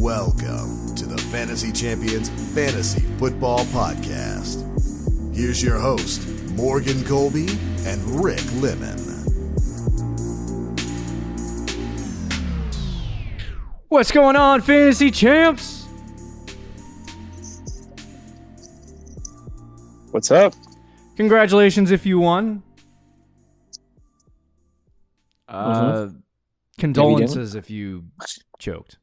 Welcome to the Fantasy Champions Fantasy Football Podcast. Here's your host, Morgan Colby and Rick Lemon. What's going on, Fantasy Champs? What's up? Congratulations if you won. Condolences if you choked.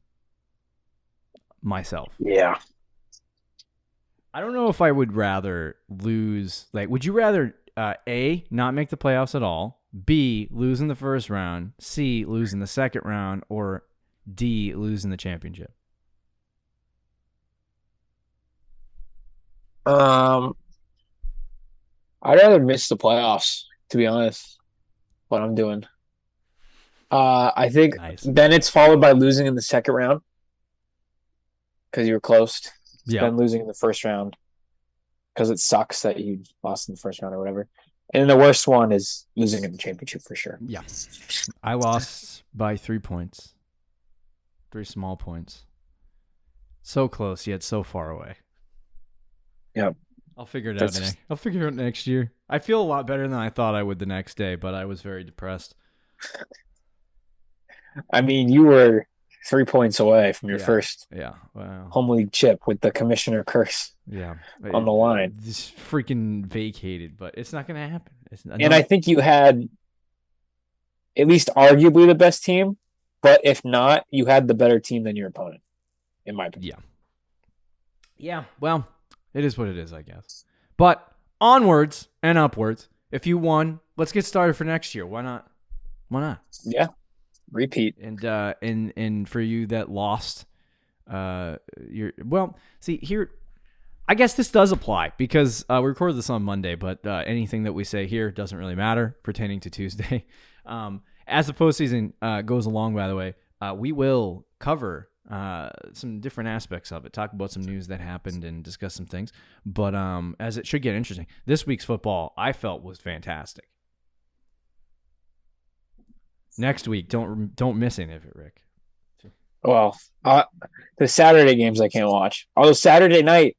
Myself. Yeah. I don't know if I would rather lose. Like, would you rather A, not make the playoffs at all, B, lose in the first round, C, lose in the second round, or D, lose in the championship? I'd rather miss the playoffs, to be honest. What I'm doing. I think then it's followed by losing in the second round because you were close. Then losing in the first round because it sucks that you lost in the first round or whatever. And then the worst one is losing in the championship for sure. Yeah. I lost by 3 points. 3 small points. So close, yet so far away. Yep. I'll figure it out. I'll figure it out next year. I feel a lot better than I thought I would the next day, but I was very depressed. I mean, you were 3 points away from your first home league chip with the commissioner curse on the line. Just freaking vacated, but it's not going to happen. And I think you had at least arguably the best team, but if not, you had the better team than your opponent, in my opinion. Yeah, well, it is what it is, I guess. But onwards and upwards. If you won, let's get started for next year. Why not? Yeah. Repeat. And for you that lost, I guess this does apply because we recorded this on Monday, but anything that we say here doesn't really matter pertaining to Tuesday. As the postseason goes along, by the way, we will cover some different aspects of it, talk about some news that happened and discuss some things. But as it should get interesting, this week's football I felt was fantastic. Next week, don't miss any of it, Rick. Well, the Saturday games I can't watch. Although Saturday night,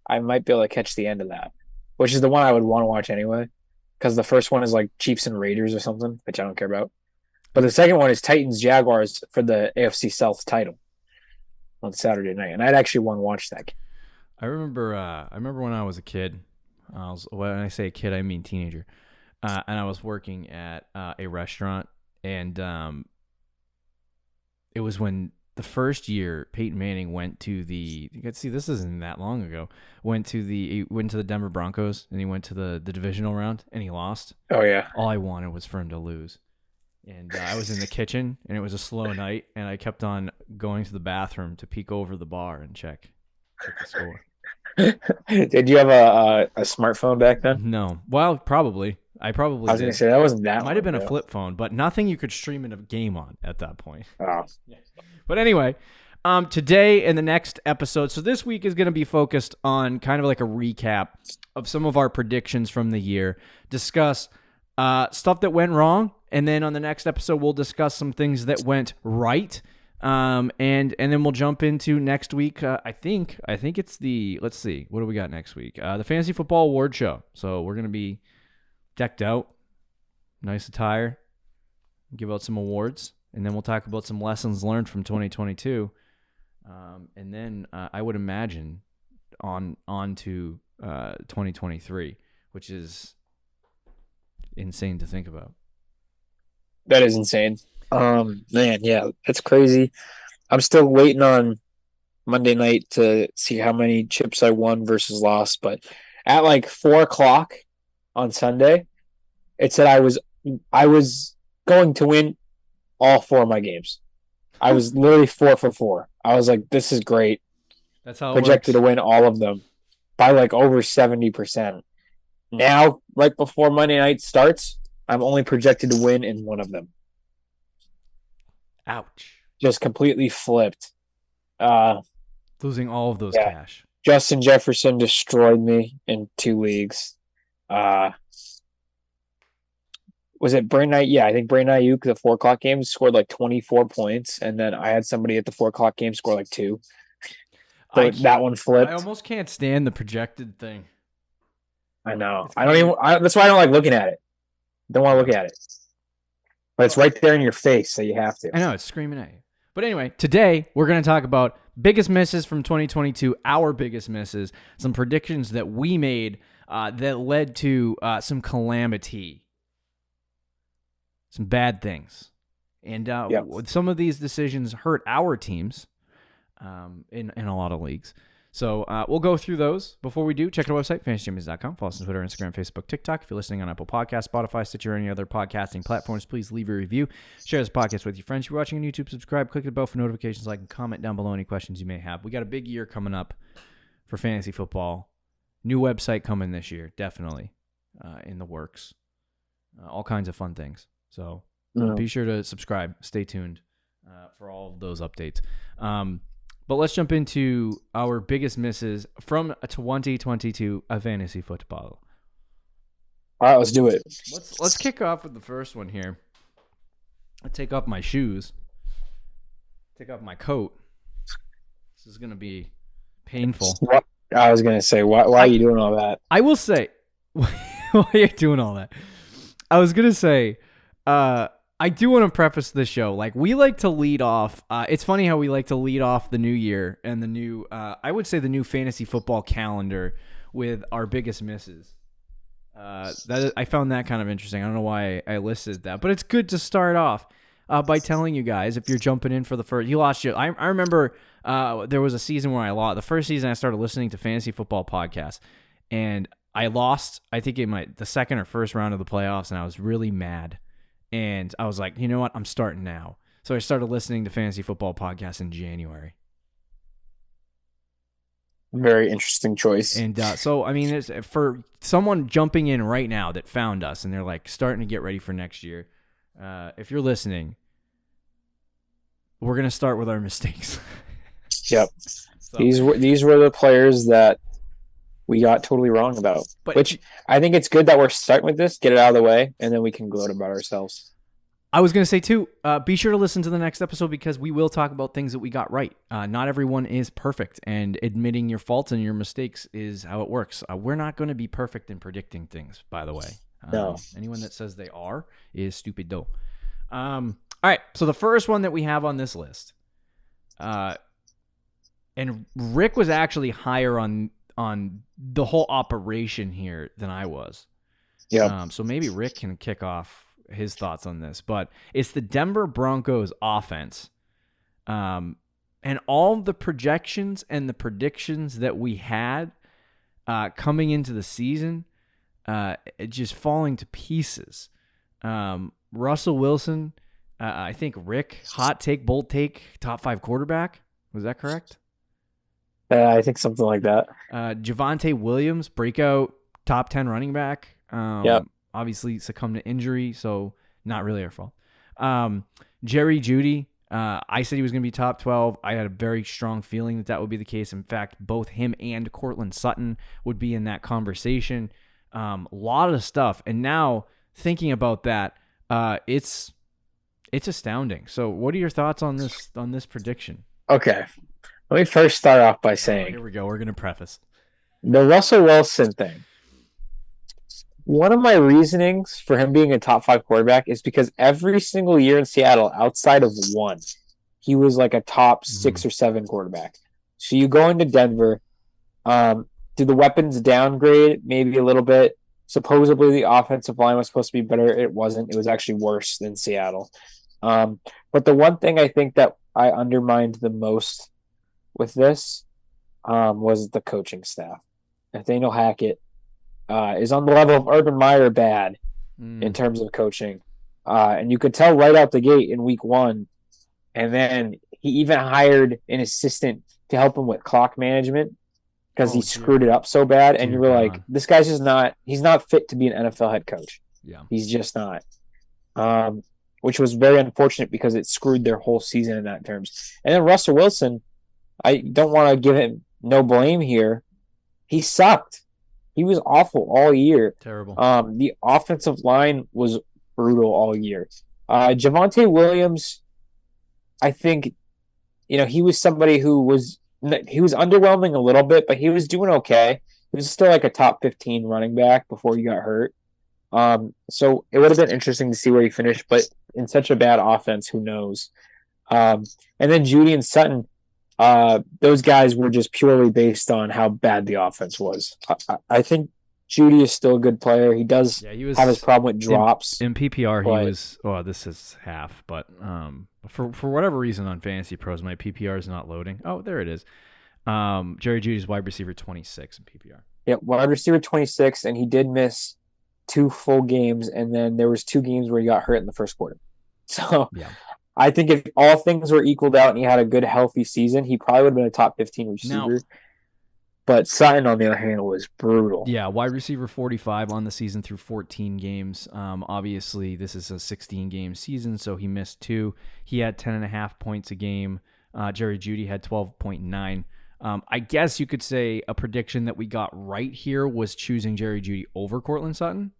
I might be able to catch the end of that, which is the one I would want to watch anyway, because the first one is like Chiefs and Raiders or something, which I don't care about. But the second one is Titans-Jaguars for the AFC South title on Saturday night, and I'd actually want to watch that game. I remember when I was a kid. When I say a kid, I mean teenager, and I was working at a restaurant. And it was when the first year Peyton Manning went to the. You can see this isn't that long ago. Went to the Denver Broncos and he went to the divisional round and he lost. Oh yeah. All I wanted was for him to lose. And I was in the kitchen and it was a slow night and I kept on going to the bathroom to peek over the bar and check the score. Did you have a smartphone back then? No. Well, probably. I was going to say that wasn't that. It might have been a flip phone, but nothing you could stream in a game on at that point. Oh. But anyway, today and the next episode. So this week is going to be focused on kind of like a recap of some of our predictions from the year. Discuss stuff that went wrong, and then on the next episode we'll discuss some things that went right. And then we'll jump into next week. I think it's let's see, what do we got next week? The Fantasy Football Award Show. So we're going to be decked out, nice attire, give out some awards, and then we'll talk about some lessons learned from 2022. And then I would imagine on to 2023, which is insane to think about. That is insane. Man, yeah, that's crazy. I'm still waiting on Monday night to see how many chips I won versus lost, but at like 4:00 on Sunday, it said I was going to win all 4 of my games. I was literally 4 for 4. I was like, this is great. That's how it projected works. To win all of them by like over 70%. Now, right before Monday night starts, I'm only projected to win in one of them. Ouch. Just completely flipped. Losing all of those cash. Justin Jefferson destroyed me in 2 leagues. was it Brandon? Yeah, I think Brandon Ayuk, the 4 o'clock game, scored like 24 points, and then I had somebody at the 4 o'clock game score like 2. So that one I flipped. almost can't stand the projected thing. I know. It's I don't even. That's why I don't like looking at it. Don't want to look at it. But it's right there in your face, so you have to. I know, it's screaming at you. But anyway, today we're going to talk about biggest misses from 2022, our biggest misses, some predictions that we made that led to some calamity, some bad things. And some of these decisions hurt our teams in a lot of leagues. So we'll go through those. Before we do, check out our website, fantasychampions.com. Follow us on Twitter, Instagram, Facebook, TikTok. If you're listening on Apple Podcasts, Spotify, Stitcher, or any other podcasting platforms, please leave a review. Share this podcast with your friends. If you're watching on YouTube, subscribe. Click the bell for notifications, like, and comment down below any questions you may have. We got a big year coming up for fantasy football. New website coming this year, definitely in the works. All kinds of fun things. So be sure to subscribe. Stay tuned for all of those updates. But let's jump into our biggest misses from 2022 of fantasy football. All right, let's do it. Let's kick off with the first one here. I take off my shoes. Take off my coat. This is going to be painful. I was going to say, why are you doing all that? I will say, why are you doing all that? I was going to say, I do want to preface this show. Like, we like to lead off. It's funny how we like to lead off the new year and the new, I would say the new fantasy football calendar with our biggest misses. I found that kind of interesting. I don't know why I listed that, but it's good to start off by telling you guys, if you're jumping in for the first, you lost your, I remember there was a season where I lost. The first season I started listening to fantasy football podcasts, and I lost, I think in the second or first round of the playoffs, and I was really mad. And I was like, you know what? I'm starting now. So I started listening to fantasy football podcasts in January. Very interesting choice. And so, I mean, it's, for someone jumping in right now that found us and they're like starting to get ready for next year, if you're listening, we're going to start with our mistakes. Yep. So, these were the players that we got totally wrong about, which I think it's good that we're starting with this, get it out of the way, and then we can gloat about ourselves. I was going to say, too, be sure to listen to the next episode because we will talk about things that we got right. Not everyone is perfect, and admitting your faults and your mistakes is how it works. We're not going to be perfect in predicting things, by the way. No. Anyone that says they are is stupid dope. All right, so the first one that we have on this list, and Rick was actually higher on the whole operation here than I was. Yeah. So maybe Rick can kick off his thoughts on this, but it's the Denver Broncos offense. And all the projections and the predictions that we had coming into the season, just falling to pieces. Russell Wilson, I think Rick, hot take, bold take, top 5 quarterback. Was that correct? I think something like that. Javonte Williams, breakout top 10 running back. Yep. Obviously succumbed to injury, so not really our fault. Jerry Jeudy, I said he was going to be top 12. I had a very strong feeling that would be the case. In fact, both him and Cortland Sutton would be in that conversation. A lot of stuff. And now thinking about that, it's astounding. So what are your thoughts on this prediction? Okay. Let me first start off by saying, here we go. We're going to preface the Russell Wilson thing. One of my reasonings for him being a top 5 quarterback is because every single year in Seattle, outside of one, he was like a top 6 or 7 quarterback. So you go into Denver, did the weapons downgrade maybe a little bit? Supposedly the offensive line was supposed to be better. It wasn't. It was actually worse than Seattle. But the one thing I think that I undermined the most with this was the coaching staff. Nathaniel Hackett is on the level of Urban Meyer bad in terms of coaching. And you could tell right out the gate in week 1. And then he even hired an assistant to help him with clock management because he screwed it up so bad. And you were like, this guy's just he's not fit to be an NFL head coach. Yeah. He's just not. Which was very unfortunate because it screwed their whole season in that terms. And then Russell Wilson, I don't want to give him no blame here. He sucked. He was awful all year. Terrible. The offensive line was brutal all year. Javonte Williams, I think, he was somebody he was underwhelming a little bit, but he was doing okay. He was still like a top 15 running back before he got hurt. So it would have been interesting to see where he finished, but in such a bad offense, who knows? And then Judy and Sutton, those guys were just purely based on how bad the offense was. I think Judy is still a good player. He does have his problem with drops. In PPR, he was. Oh, this is half, but for whatever reason on Fantasy Pros, my PPR is not loading. Oh, there it is. Jerry Judy's wide receiver 26 in PPR. Yeah, wide receiver 26, and he did miss 2 full games, and then there was 2 games where he got hurt in the first quarter. So yeah. I think if all things were equaled out and he had a good, healthy season, he probably would have been a top 15 receiver. But Sutton, on the other hand, was brutal. Yeah, wide receiver 45 on the season through 14 games. Obviously, this is a 16-game season, so he missed 2. He had 10.5 points a game. Jerry Jeudy had 12.9. I guess you could say a prediction that we got right here was choosing Jerry Jeudy over Courtland Sutton.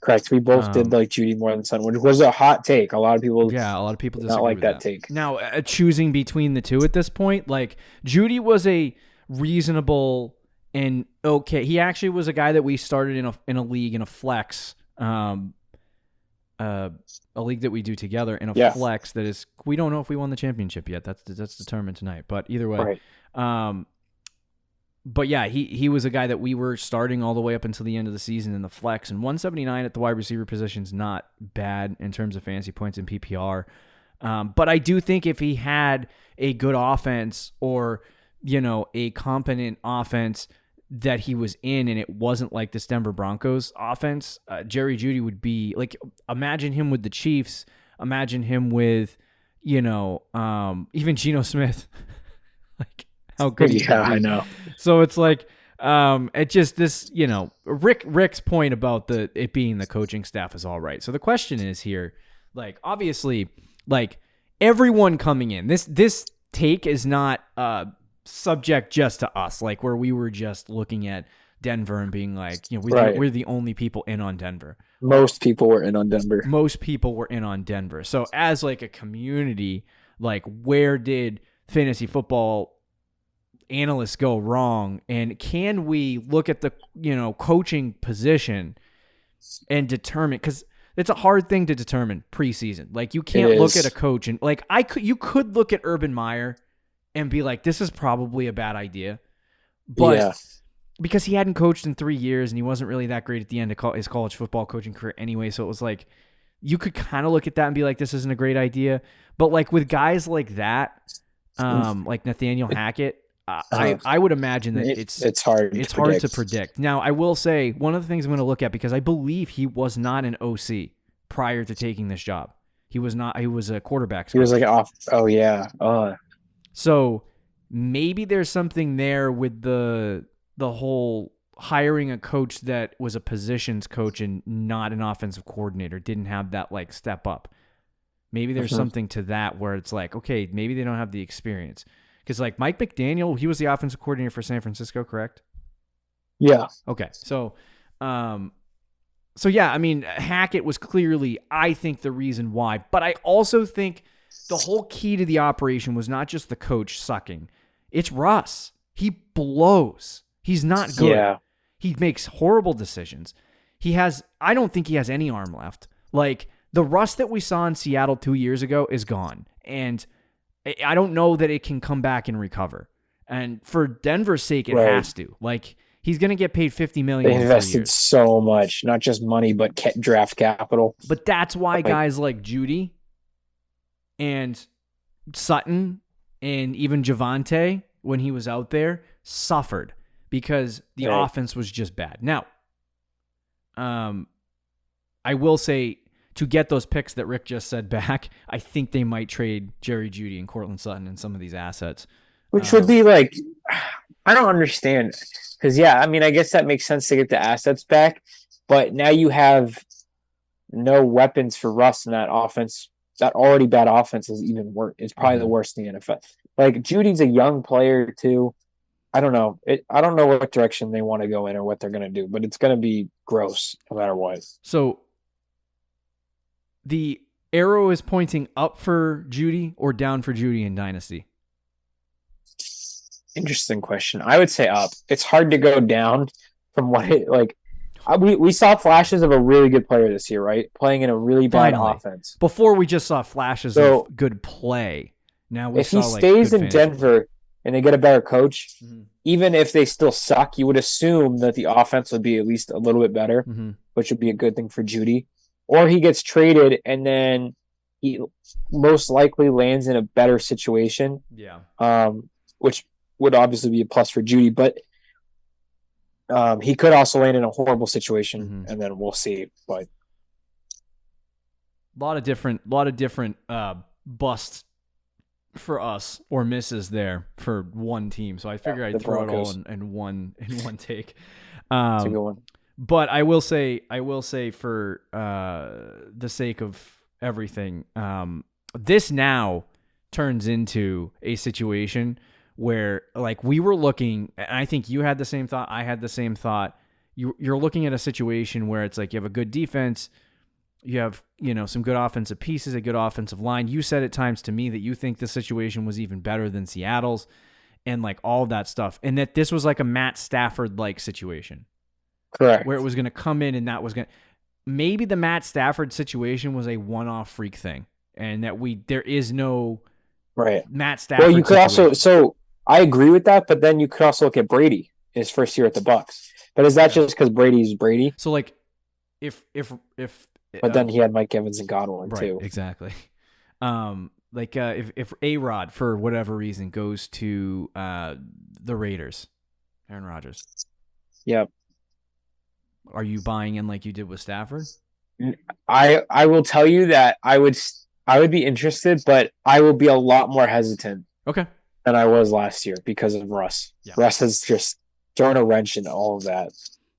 Correct. We both did like Jeudy more than Sutton, which was a hot take. A lot of people disagree not like with that take. Now, choosing between the two at this point, like Jeudy was a reasonable and okay. He actually was a guy that we started in a league in a flex, a league that we do together in a flex that is. We don't know if we won the championship yet. That's determined tonight. But either way, right. But yeah, he was a guy that we were starting all the way up until the end of the season in the flex, and 179 at the wide receiver position is not bad in terms of fantasy points in PPR. But I do think if he had a good offense or a competent offense that he was in, and it wasn't like this Denver Broncos offense, Jerry Jeudy would be like, imagine him with the Chiefs, imagine him with even Geno Smith, like. How good he could be. I know. So it's like, it just this, Rick's point about it being the coaching staff is all right. So the question is here, like obviously, like everyone coming in, this take is not subject just to us, like where we were just looking at Denver and being like, we're the only people in on Denver. Most people were in on Denver. So as like a community, like where did fantasy football analysts go wrong, and can we look at the coaching position and determine, because it's a hard thing to determine preseason. Like you can't look at a coach and like you could look at Urban Meyer and be like, this is probably a bad idea, but because he hadn't coached in 3 years and he wasn't really that great at the end of his college football coaching career anyway, so it was like you could kind of look at that and be like, this isn't a great idea. But like with guys like that, like Nathaniel Hackett, I would imagine that it's hard to predict. Now, I will say one of the things I'm going to look at, because I believe he was not an OC prior to taking this job. He was not. He was a quarterback. He was like off. Oh yeah. So maybe there's something there with the whole hiring a coach that was a positions coach and not an offensive coordinator, didn't have that like step up. Maybe there's something to that where it's like, okay, maybe they don't have the experience. Because like Mike McDaniel, he was the offensive coordinator for San Francisco, correct? Yeah. Okay. So yeah, I mean, Hackett was clearly, I think, the reason why. But I also think the whole key to the operation was not just the coach sucking. It's Russ. He blows. He's not good. Yeah. He makes horrible decisions. I don't think he has any arm left. Like the Russ that we saw in Seattle 2 years ago is gone. And I don't know that it can come back and recover. And for Denver's sake, it has to. Like, he's going to get paid $50 million. They invested so much, not just money, but draft capital. But that's why guys like Jeudy and Sutton and even Javonte, when he was out there, suffered because the offense was just bad. Now, I will say, to get those picks that Rick just said back, I think they might trade Jerry Jeudy and Courtland Sutton and some of these assets. Which would be like, I don't understand. Because, I mean, I guess that makes sense to get the assets back. But now you have no weapons for Russ in that offense. That already bad offense is even worse. It's probably the worst in the NFL. Like, Judy's a young player, too. I don't know. I don't know what direction they want to go in or what they're going to do. But it's going to be gross no matter what. So, the arrow is pointing up for Judy or down for Judy in Dynasty? Interesting question. I would say up. It's hard to go down from what it like. We saw flashes of a really good player this year, right? Playing in a really bad offense. Before we just saw flashes of good play. Now we if saw he stays in Denver and they get a better coach, even if they still suck, you would assume that the offense would be at least a little bit better, which would be a good thing for Judy. Or he gets traded and then he most likely lands in a better situation. Yeah. Which would obviously be a plus for Judy, but he could also land in a horrible situation, and then we'll see. But a lot of different busts for us or misses there for one team. So I figured I'd throw it all in one take. That's a good one. But I will say for the sake of everything, this now turns into a situation where like we were looking, and I think you had the same thought, I had the same thought. You're looking at a situation where it's like you have a good defense, you have, some good offensive pieces, a good offensive line. You said at times to me that you think the situation was even better than Seattle's and like all of that stuff. And that this was like a Matt Stafford-like situation. Correct. Where it was going to come in and that was going to... Maybe the Matt Stafford situation was a one-off freak thing and that there is no Matt Stafford Well, you could situation. also... So I agree with that, but then you could also look at Brady in his first year at the Bucs. But is that just because Brady's Brady? So like if But then he had Mike Evans and Godwin too. Exactly. If A-Rod for whatever reason goes to the Raiders, Aaron Rodgers. Yep. Are you buying in like you did with Stafford? I will tell you that I would be interested, but I will be a lot more hesitant. Okay. Than I was last year because of Russ. Yeah. Russ has just thrown a wrench into all of that.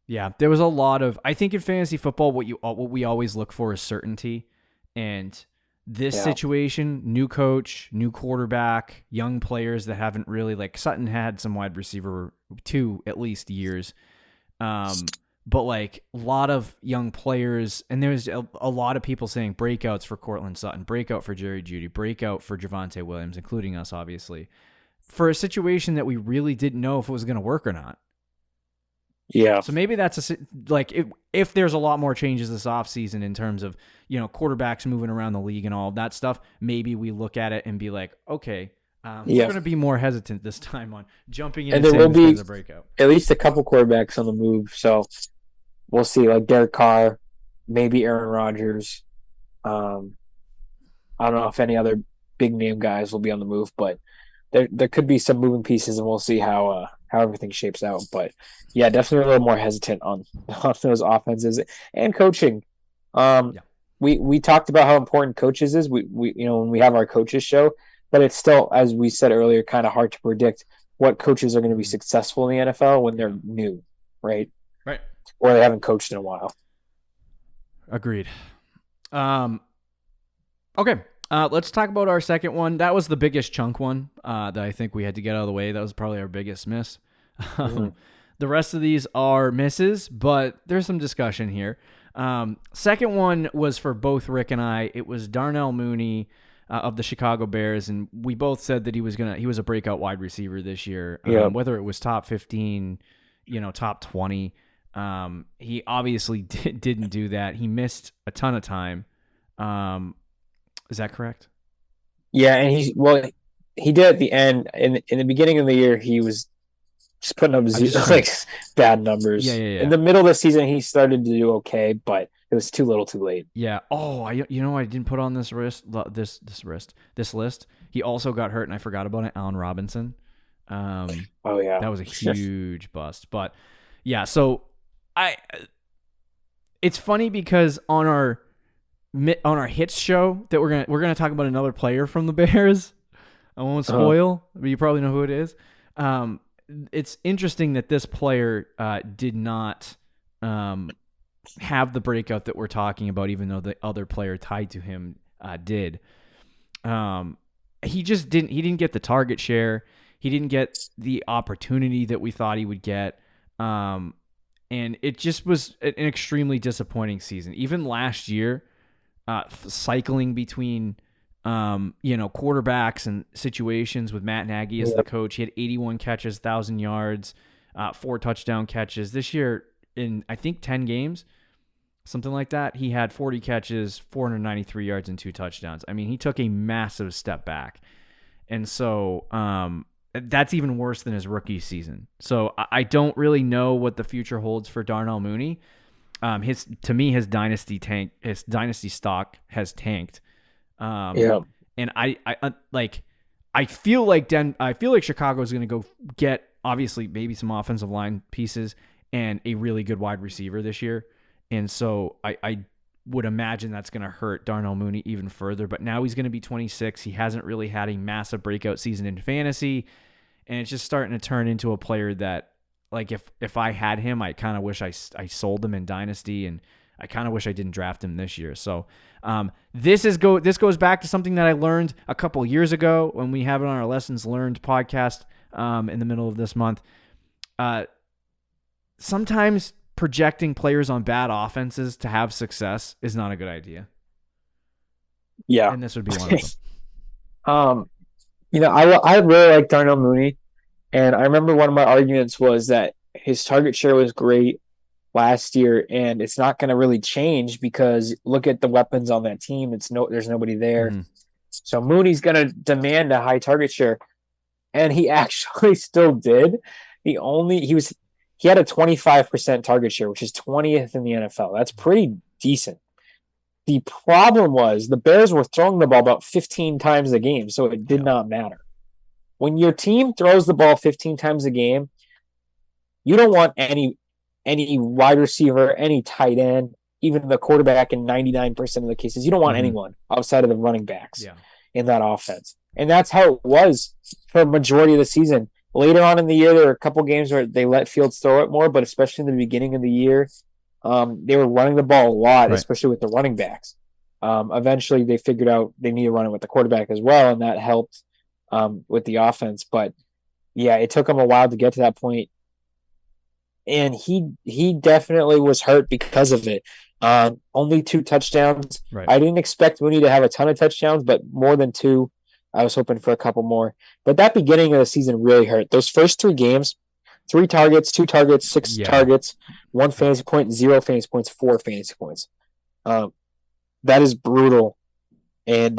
Yeah, there was a lot of... I think in fantasy football, what we always look for is certainty. And this situation, new coach, new quarterback, young players that haven't really... Like Sutton had some wide receiver, 2 at least years. But like a lot of young players, and there's a lot of people saying breakouts for Cortland Sutton, breakout for Jerry Jeudy, breakout for Javonte Williams, including us, obviously, for a situation that we really didn't know if it was going to work or not. Yeah. So maybe that's if there's a lot more changes this offseason in terms of, quarterbacks moving around the league and all of that stuff, maybe we look at it and be like, okay, we're going to be more hesitant this time on jumping in and there will be a breakout. At least a couple quarterbacks on the move. So we'll see, like Derek Carr, maybe Aaron Rodgers. I don't know if any other big name guys will be on the move, but there could be some moving pieces, and we'll see how everything shapes out. But yeah, definitely a little more hesitant on those offenses and coaching. We talked about how important coaches is. We when we have our coaches show, but it's still, as we said earlier, kind of hard to predict what coaches are going to be successful in the NFL when they're new, right? Right. Or they haven't coached in a while. Agreed. Okay. Let's talk about our second one. That was the biggest chunk one that I think we had to get out of the way. That was probably our biggest miss. The rest of these are misses, but there's some discussion here. Second one was for both Rick and I. It was Darnell Mooney of the Chicago Bears, and we both said that he was a breakout wide receiver this year. Whether it was top 15, top 20. He obviously didn't do that. He missed a ton of time. Is that correct? Yeah, and he did at the end. In the beginning of the year, he was just putting up bad numbers. Yeah. In the middle of the season, he started to do okay, but it was too little, too late. Yeah. Oh, I didn't put on this list. He also got hurt, and I forgot about it. Allen Robinson. Oh yeah, that was a huge bust. But yeah, so it's funny because on our hits show that we're gonna talk about another player from the Bears. I won't spoil, but you probably know who it is. It's interesting that this player did not have the breakout that we're talking about, even though the other player tied to him did. He just didn't. He didn't get the target share. He didn't get the opportunity that we thought he would get. And it just was an extremely disappointing season. Even last year, cycling between quarterbacks and situations with Matt Nagy as the coach. He had 81 catches, 1,000 yards, 4 touchdown catches. This year, in I think 10 games, something like that, he had 40 catches, 493 yards, and 2 touchdowns. I mean, he took a massive step back. And so that's even worse than his rookie season. So I don't really know what the future holds for Darnell Mooney. His dynasty stock has tanked. And I feel like Chicago is going to go get, obviously, maybe some offensive line pieces and a really good wide receiver this year. And so I would imagine that's going to hurt Darnell Mooney even further. But now he's going to be 26. He hasn't really had a massive breakout season in fantasy. And it's just starting to turn into a player that, like, if I had him, I kind of wish I sold him in Dynasty, and I kind of wish I didn't draft him this year. So this goes back to something that I learned a couple years ago when we have it on our Lessons Learned podcast in the middle of this month. Sometimes projecting players on bad offenses to have success is not a good idea. Yeah. And this would be one of them. I really like Darnell Mooney, and I remember one of my arguments was that his target share was great last year, and it's not going to really change because look at the weapons on that team. There's nobody there. Mm-hmm. So Mooney's going to demand a high target share, and he actually still did. He had a 25% target share, which is 20th in the NFL. That's pretty decent. The problem was the Bears were throwing the ball about 15 times a game, so it did not matter. When your team throws the ball 15 times a game, you don't want any wide receiver, any tight end, even the quarterback in 99% of the cases. You don't want anyone outside of the running backs in that offense. And that's how it was for a majority of the season. Later on in the year, there were a couple games where they let Fields throw it more, but especially in the beginning of the year, they were running the ball a lot, especially with the running backs. Eventually, they figured out they need to run it with the quarterback as well, and that helped with the offense. But, yeah, it took him a while to get to that point. And he definitely was hurt because of it. Only 2 touchdowns. Right. I didn't expect Mooney to have a ton of touchdowns, but more than 2. I was hoping for a couple more. But that beginning of the season really hurt. Those first 3 games, 3 targets, 2 targets, 6 targets, 1 fantasy point, 0 fantasy points, 4 fantasy points. That is brutal. And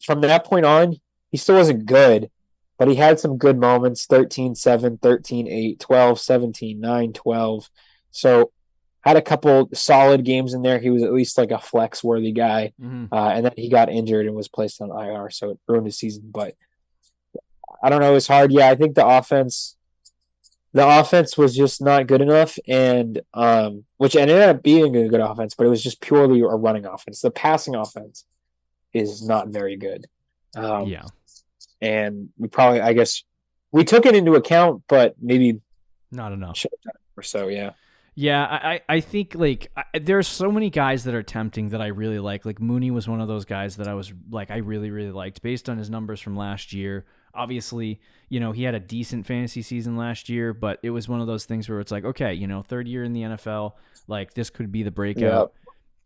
from that point on, he still wasn't good, but he had some good moments, 13-7, 13-8, 12-17, 9-12. So had a couple solid games in there. He was at least like a flex-worthy guy. And then he got injured and was placed on IR, so it ruined his season. But I don't know. It was hard. Yeah, I think the offense was just not good enough, and which ended up being a good offense, but it was just purely a running offense. The passing offense is not very good. And we probably, I guess, we took it into account, but maybe not enough. Or so, yeah. Yeah, I think there are so many guys that are tempting that I really like. Like Mooney was one of those guys that I was like, I really, really liked based on his numbers from last year. Obviously, he had a decent fantasy season last year, but it was one of those things where it's like, okay, 3rd year in the NFL, like this could be the breakout.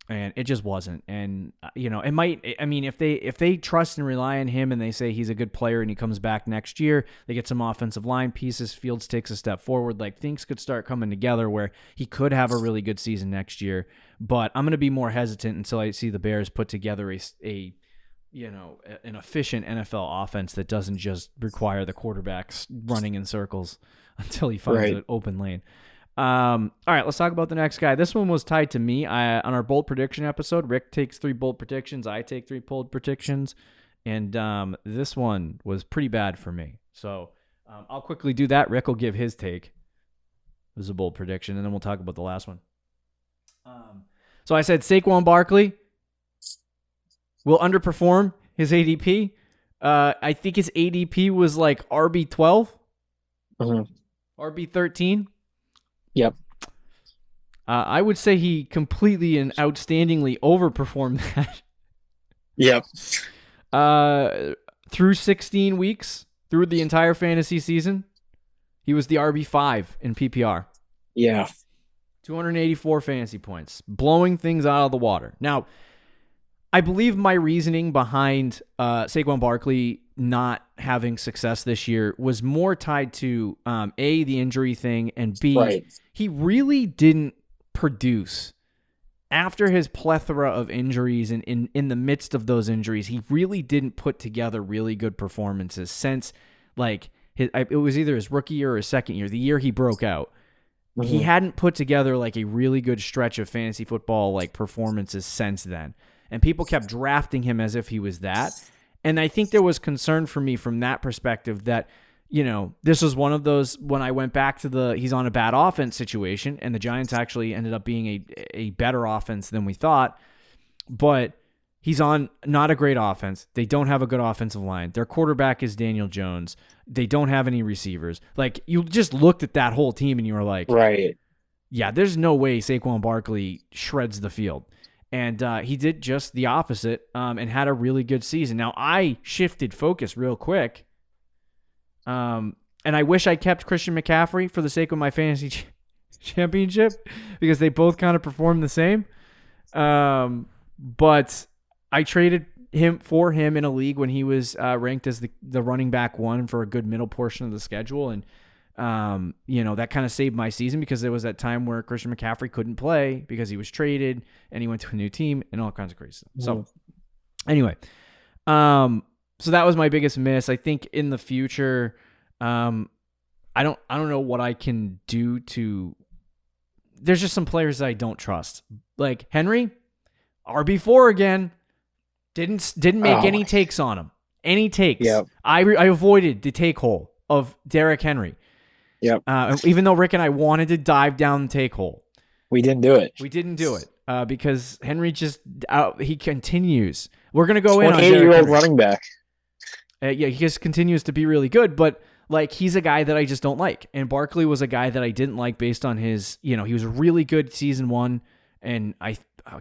And it just wasn't. And, it might, I mean, if they trust and rely on him and they say he's a good player and he comes back next year, they get some offensive line pieces, Fields takes a step forward, like things could start coming together where he could have a really good season next year. But I'm going to be more hesitant until I see the Bears put together an efficient NFL offense that doesn't just require the quarterbacks running in circles until he finds an open lane. All right, let's talk about the next guy. This one was tied to me. On our bold prediction episode, Rick takes 3 bold predictions. I take 3 bold predictions. And this one was pretty bad for me. So I'll quickly do that. Rick will give his take. It was a bold prediction, and then we'll talk about the last one. So I said Saquon Barkley will underperform his ADP. I think his ADP was like RB12, RB13. Yep. I would say he completely and outstandingly overperformed that. Yep. Through 16 weeks, through the entire fantasy season, he was the RB5 in PPR. Yeah. 284 fantasy points, blowing things out of the water. Now, I believe my reasoning behind Saquon Barkley not having success this year was more tied to A, the injury thing, and B, Right. he really didn't produce. After his plethora of injuries and in the midst of those injuries, he really didn't put together really good performances since like it was either his rookie year or his second year, the year he broke out. Mm-hmm. He hadn't put together like a really good stretch of fantasy football like performances since then. And people kept drafting him as if he was that. And I think there was concern for me from that perspective that, you know, this was one of those when I went back to he's on a bad offense situation, and the Giants actually ended up being a better offense than we thought. But he's on not a great offense. They don't have a good offensive line. Their quarterback is Daniel Jones. They don't have any receivers. Like, you just looked at that whole team and you were like, right. Yeah, there's no way Saquon Barkley shreds the field. And he did just the opposite and had a really good season. Now, I shifted focus real quick. And I wish I kept Christian McCaffrey for the sake of my fantasy championship because they both kind of performed the same. But I traded him in a league when he was ranked as the running back one for a good middle portion of the schedule. And, that kind of saved my season because there was that time where Christian McCaffrey couldn't play because he was traded and he went to a new team and all kinds of crazy stuff. So anyway, so that was my biggest miss. I think in the future, I don't know what I can do to. There's just some players that I don't trust. Like Henry, RB4 again. Didn't make any takes on him. Any takes. Yep. I avoided the take hole of Derrick Henry. Yep. Even though Rick and I wanted to dive down the take hole. We didn't do it. We didn't do it because Henry he continues. We're going to go in on 28-year-old running back. Yeah, he just continues to be really good, but like he's a guy that I just don't like. And Barkley was a guy that I didn't like based on his, he was really good season 1, and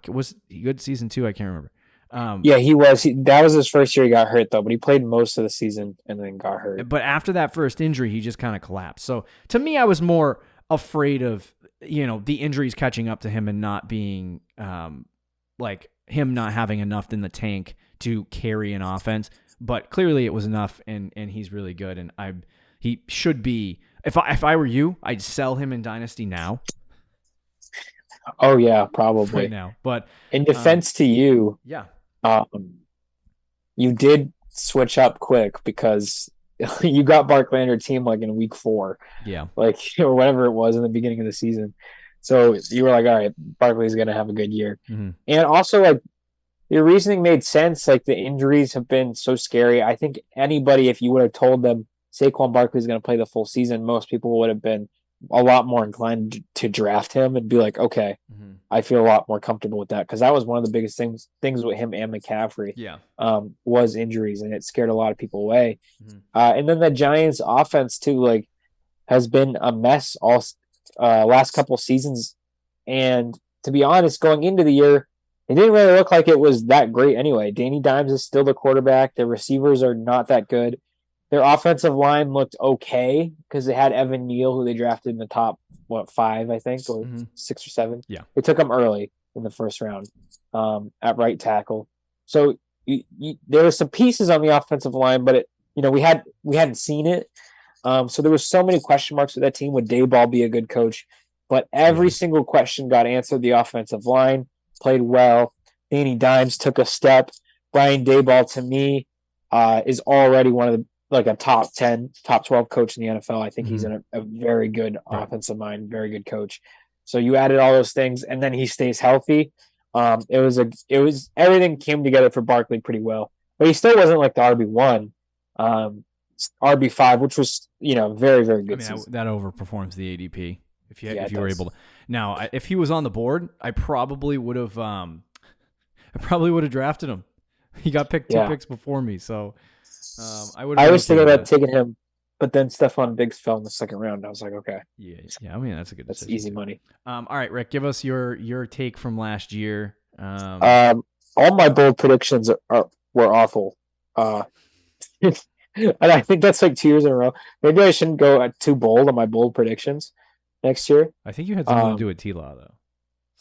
was he good season 2? I can't remember. Yeah, he was. That was his first year he got hurt, though, but he played most of the season and then got hurt. But after that first injury, he just kind of collapsed. So to me, I was more afraid of, the injuries catching up to him and not being like him not having enough in the tank to carry an offense. But clearly it was enough, and he's really good. And he should be. If I were you, I'd sell him in Dynasty now. Oh, yeah, probably. Right now. But in defense to you, yeah. You did switch up quick because you got Barkley on your team like in week 4. Yeah. Like, or whatever it was in the beginning of the season. So you were like, all right, Barkley's going to have a good year. Mm-hmm. And also, like, your reasoning made sense. Like, the injuries have been so scary. I think anybody, if you would have told them Saquon Barkley is going to play the full season, most people would have been a lot more inclined to draft him and be like, okay, I feel a lot more comfortable with that, because that was one of the biggest things with him and McCaffrey. Yeah, was injuries, and it scared a lot of people away. And then the Giants' offense too, like, has been a mess all last couple seasons. And to be honest, going into the year, it didn't really look like it was that great anyway. Danny Dimes is still the quarterback. The receivers are not that good. Their offensive line looked okay because they had Evan Neal, who they drafted in the top 5, I think, or 6 or 7. Yeah, they took him early in the first round at right tackle. So there were some pieces on the offensive line, but we hadn't seen it. So there were so many question marks with that team. Would Dayball be a good coach? But every single question got answered. The offensive line played well. Danny Dimes took a step. Brian Dayball, to me, is already one of the, like, a top 10, top 12 coach in the NFL. I think he's a very good offensive mind, very good coach. So you added all those things, and then he stays healthy. It was everything came together for Barkley pretty well, but he still wasn't like the RB1, RB5, which was very, very good. I mean, that overperforms the ADP if you were able to. Now, if he was on the board, I probably would have drafted him. He got picked 2 picks before me, so. I was thinking about taking him, but then Stephon Diggs fell in the second round. I was like, okay, yeah. I mean, that's a good. That's easy money. All right, Rick, give us your take from last year. All my bold predictions were awful, and I think that's like 2 years in a row. Maybe I shouldn't go too bold on my bold predictions next year. I think you had something to do with T-Law though.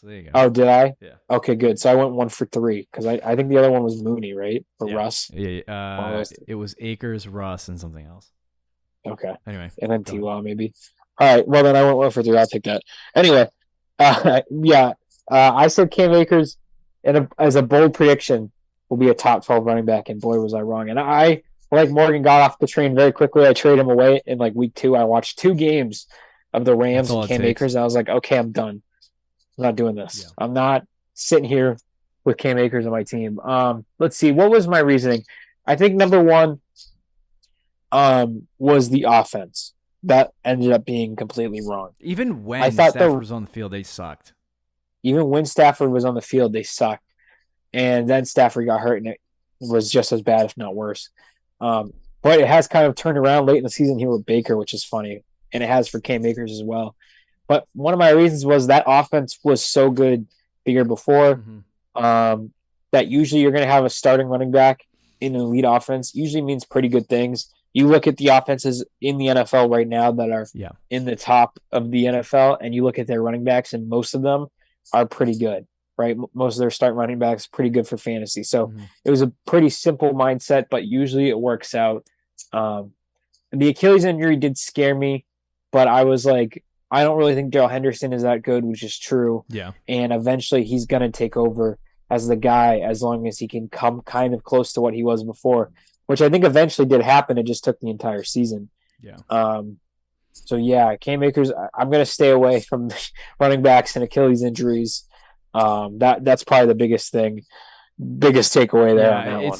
So there you go. Oh, did I? Yeah. Okay, good. So I went 1 for 3 because I think the other one was Mooney, right? Or Yeah. Russ. Yeah. It was Akers, Russ, and something else. Okay. Anyway. And then T-Law maybe. All right. Well, then I went 1 for 3. I'll take that. Anyway, yeah. I said Cam Akers as a bold prediction will be a top 12 running back, and boy, was I wrong. And I, like Morgan, got off the train very quickly. I traded him away in like week 2. I watched 2 games of the Rams and Cam Akers, and I was like, okay, I'm done. I'm not doing this. Yeah. I'm not sitting here with Cam Akers on my team. Let's see. What was my reasoning? I think number 1 was the offense. That ended up being completely wrong. Even when Stafford was on the field, they sucked. Even when Stafford was on the field, they sucked. And then Stafford got hurt, and it was just as bad, if not worse. But it has kind of turned around late in the season here with Baker, which is funny. And it has for Cam Akers as well. But one of my reasons was that offense was so good the year before that usually you're going to have a starting running back in an elite offense. Usually means pretty good things. You look at the offenses in the NFL right now that are in the top of the NFL, and you look at their running backs, and most of them are pretty good, right? Most of their starting running backs pretty good for fantasy. So it was a pretty simple mindset, but usually it works out. The Achilles injury did scare me, but I was like, I don't really think Darrell Henderson is that good, which is true. Yeah. And eventually he's going to take over as the guy as long as he can come kind of close to what he was before, which I think eventually did happen. It just took the entire season. Yeah. So, yeah, Cam Akers, I'm going to stay away from running backs and Achilles injuries. That's probably the biggest takeaway there on that one.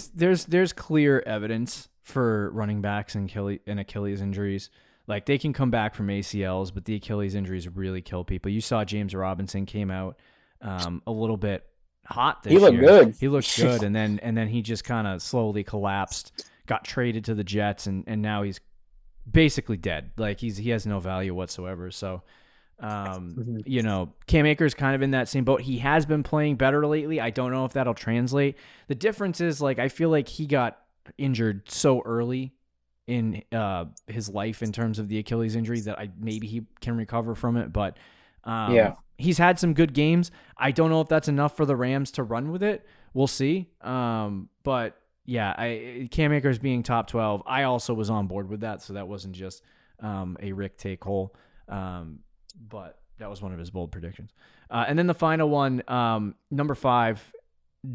There's clear evidence for running backs and Achilles injuries. Like, they can come back from ACLs, but the Achilles injuries really kill people. You saw James Robinson came out a little bit hot this year. He looked good. He looked good, and then he just kind of slowly collapsed, got traded to the Jets, and now he's basically dead. Like, he has no value whatsoever. So, Cam Akers kind of in that same boat. He has been playing better lately. I don't know if that'll translate. The difference is, like, I feel like he got injured so early in his life in terms of the Achilles injury that maybe he can recover from it. But he's had some good games. I don't know if that's enough for the Rams to run with it. We'll see. But yeah, Cam Akers being top 12, I also was on board with that. So that wasn't just a Rick take hole. But that was one of his bold predictions. And then the final one, number 5,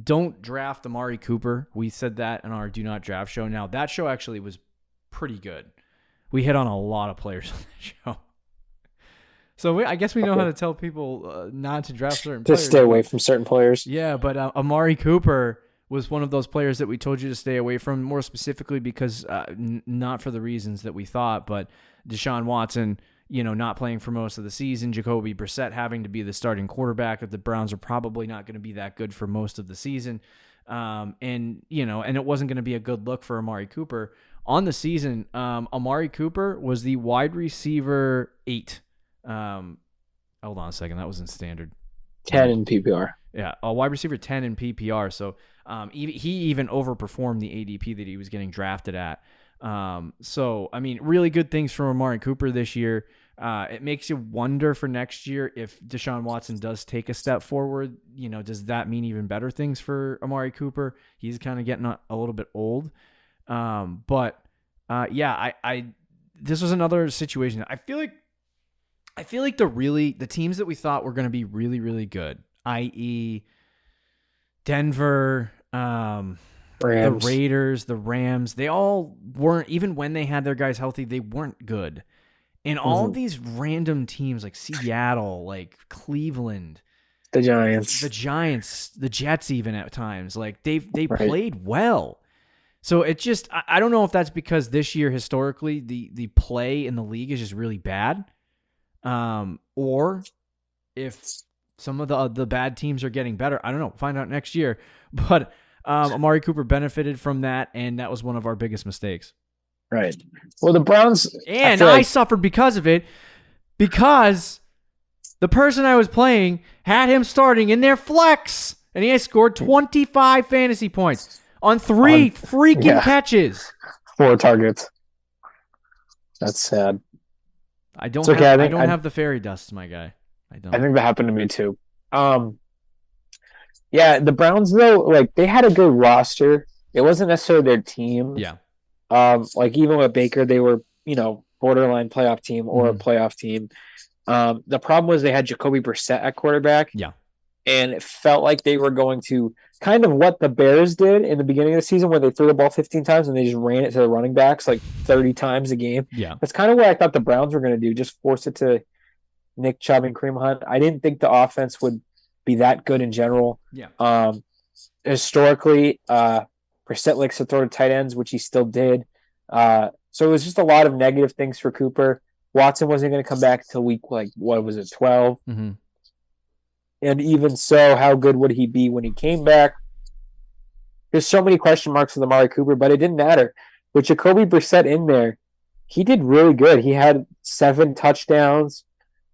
don't draft Amari Cooper. We said that in our Do Not Draft show. Now, that show actually was pretty good. We hit on a lot of players on that show. So I guess we know how to tell people not to draft certain players. Just stay away from certain players. Yeah, but Amari Cooper was one of those players that we told you to stay away from, more specifically because not for the reasons that we thought, but Deshaun Watson, not playing for most of the season, Jacoby Brissett having to be the starting quarterback, that the Browns are probably not going to be that good for most of the season. And it wasn't going to be a good look for Amari Cooper. On the season, Amari Cooper was the wide receiver 8. Hold on a second. That was in standard. 10 in PPR. Yeah, a wide receiver 10 in PPR. So he even overperformed the ADP that he was getting drafted at. So, I mean, really good things from Amari Cooper this year. It makes you wonder for next year if Deshaun Watson does take a step forward. Does that mean even better things for Amari Cooper? He's kind of getting a little bit old. But this was another situation. I feel like the teams that we thought were going to be really, really good, i.e. Denver, Rams. The Raiders, the Rams, they all weren't, even when they had their guys healthy, they weren't good. And all of these random teams like Seattle, like Cleveland, the Giants, the Jets, even at times, like they played well. So it just, I don't know if that's because this year historically the play in the league is just really bad, or if some of the bad teams are getting better. I don't know. Find out next year. But Amari Cooper benefited from that, and that was one of our biggest mistakes. Right. Well, the Browns... And I suffered because of it, because the person I was playing had him starting in their flex, and he had scored 25 fantasy points on 3 freaking catches. 4 targets. That's sad. I don't have the fairy dust, my guy. I don't. I think that happened to me too. Yeah, the Browns though, like they had a good roster. It wasn't necessarily their team. Yeah. Like even with Baker, they were, borderline playoff team or a playoff team. The problem was they had Jacoby Brissett at quarterback. Yeah. And it felt like they were going to kind of what the Bears did in the beginning of the season where they threw the ball 15 times and they just ran it to the running backs like 30 times a game. Yeah. That's kind of what I thought the Browns were going to do, just force it to Nick Chubb and Kareem Hunt. I didn't think the offense would be that good in general. Yeah. Historically, Brissett likes to throw to tight ends, which he still did. So it was just a lot of negative things for Cooper. Watson wasn't going to come back till week, 12? Mm-hmm. And even so, how good would he be when he came back? There's so many question marks with Amari Cooper, but it didn't matter. With Jacoby Brissett in there, he did really good. He had 7 touchdowns.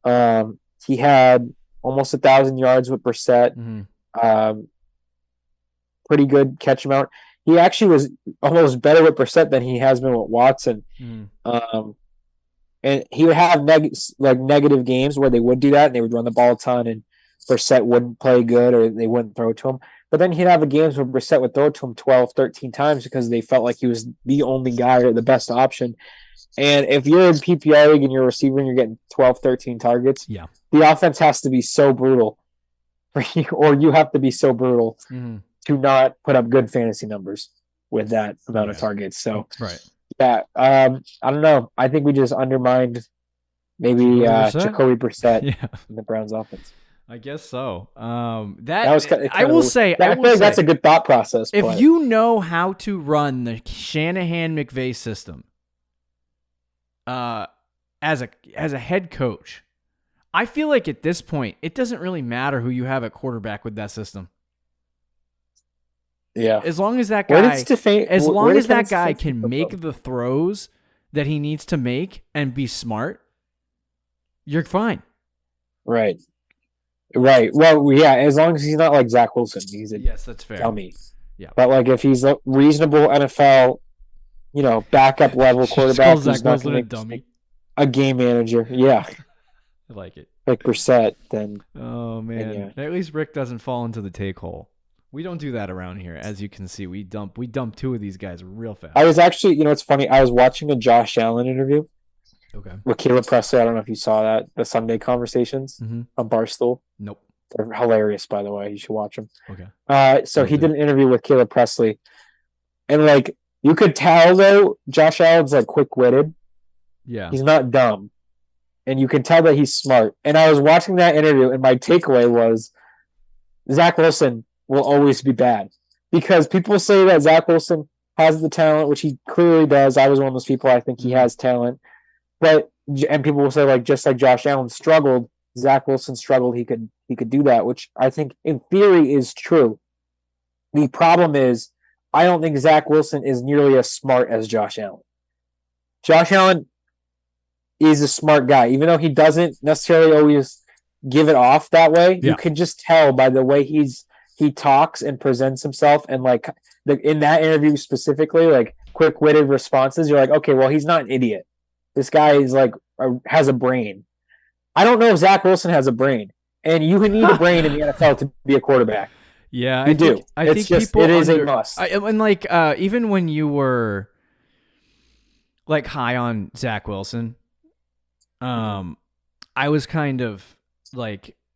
He had almost 1,000 yards with Brissett. Mm-hmm. Pretty good catch amount. He actually was almost better with Brissett than he has been with Watson. Mm-hmm. And he would have negative games where they would do that and they would run the ball a ton and Brissett wouldn't play good or they wouldn't throw to him. But then he'd have games where Brissett would throw it to him 12, 13 times because they felt like he was the only guy or the best option. And if you're in PPR league and you're a receiver and you're getting 12, 13 targets, yeah, the offense has to be so brutal for you, or you have to be so brutal to not put up good fantasy numbers with that amount of targets. So, yeah, I don't know. I think we just undermined maybe Jacoby Brissett in the Browns offense. I guess so. I will say that's a good thought process. If you know how to run the Shanahan-McVay system, as a head coach, I feel like at this point it doesn't really matter who you have at quarterback with that system. Yeah, as long as that guy, can make the throws that he needs to make and be smart, you're fine. Right. Well, yeah, as long as he's not like Zach Wilson. Yes, that's fair. Dummy. Yeah. But if he's a reasonable NFL, backup level quarterback, Zach Wilson a dummy, a game manager. Yeah. I like it. Like Brissett, then. Oh man. At least Rick doesn't fall into the take hole. We don't do that around here, as you can see. We dump 2 of these guys real fast. I was actually, it's funny. I was watching a Josh Allen interview. Okay. With Caleb Presley. I don't know if you saw that, the Sunday Conversations on Barstool. Nope. They're hilarious, by the way. You should watch them. Okay. So he did an interview with Caleb Presley, and you could tell though Josh Allen's quick-witted. Yeah. He's not dumb, and you can tell that he's smart. And I was watching that interview, and my takeaway was Zach Wilson will always be bad because people say that Zach Wilson has the talent, which he clearly does. I was one of those people. I think he has talent. And people will say just like Josh Allen struggled, Zach Wilson struggled. He could do that, which I think in theory is true. The problem is I don't think Zach Wilson is nearly as smart as Josh Allen. Josh Allen is a smart guy, even though he doesn't necessarily always give it off that way. Yeah. You can just tell by the way he talks and presents himself, and in that interview specifically, quick-witted responses. You're like, okay, well, he's not an idiot. This guy is has a brain. I don't know if Zach Wilson has a brain, and you need a brain in the NFL to be a quarterback. Yeah, I think it is a must. And even when you were high on Zach Wilson, I was kind of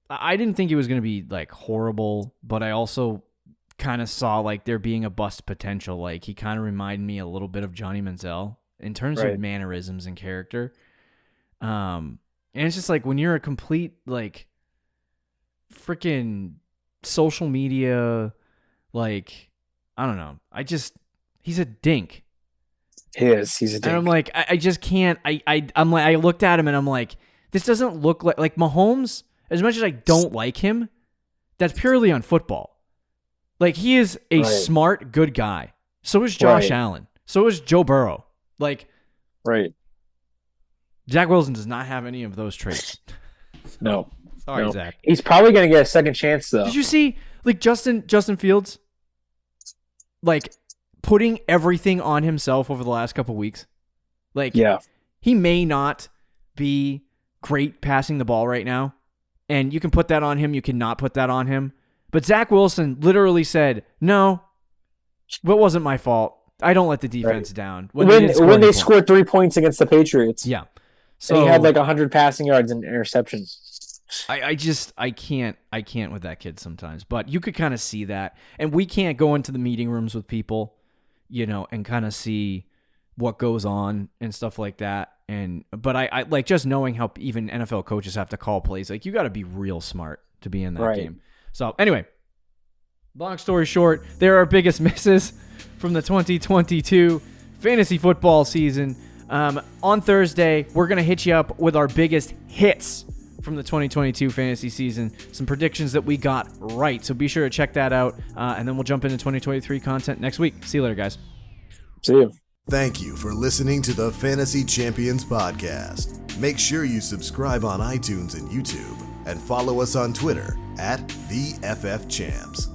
I didn't think he was going to be horrible, but I also kind of saw there being a bust potential. He kind of reminded me a little bit of Johnny Manziel in terms of mannerisms and character. And it's just when you're a complete freaking social media, I don't know. He's a dink. He is. He's a dink. And I'm I just can't. I looked at him and I'm this doesn't look like Mahomes. As much as I don't like him, that's purely on football. He is a smart, good guy. So is Josh Allen. So is Joe Burrow. Right. Zach Wilson does not have any of those traits. No. Sorry, Zach. He's probably going to get a second chance, though. Did you see, Justin Fields, putting everything on himself over the last couple weeks? He may not be great passing the ball right now, And you can put that on him. You cannot put that on him. But Zach Wilson literally said, no, it wasn't my fault. I don't let the defense down. When they scored 3 points against the Patriots. Yeah. So he had like 100 passing yards and interceptions. I can't with that kid sometimes. But you could kind of see that. And we can't go into the meeting rooms with people, and kind of see what goes on and stuff like that. But I like just knowing how even NFL coaches have to call plays. Like, you got to be real smart to be in that game. So anyway, long story short, there are biggest misses from the 2022 fantasy football season. On Thursday, we're going to hit you up with our biggest hits from the 2022 fantasy season, some predictions that we got right. So be sure to check that out, and then we'll jump into 2023 content next week. See you later, guys. See you. Thank you for listening to the Fantasy Champions Podcast. Make sure you subscribe on iTunes and YouTube, and follow us on Twitter @TheFFChamps.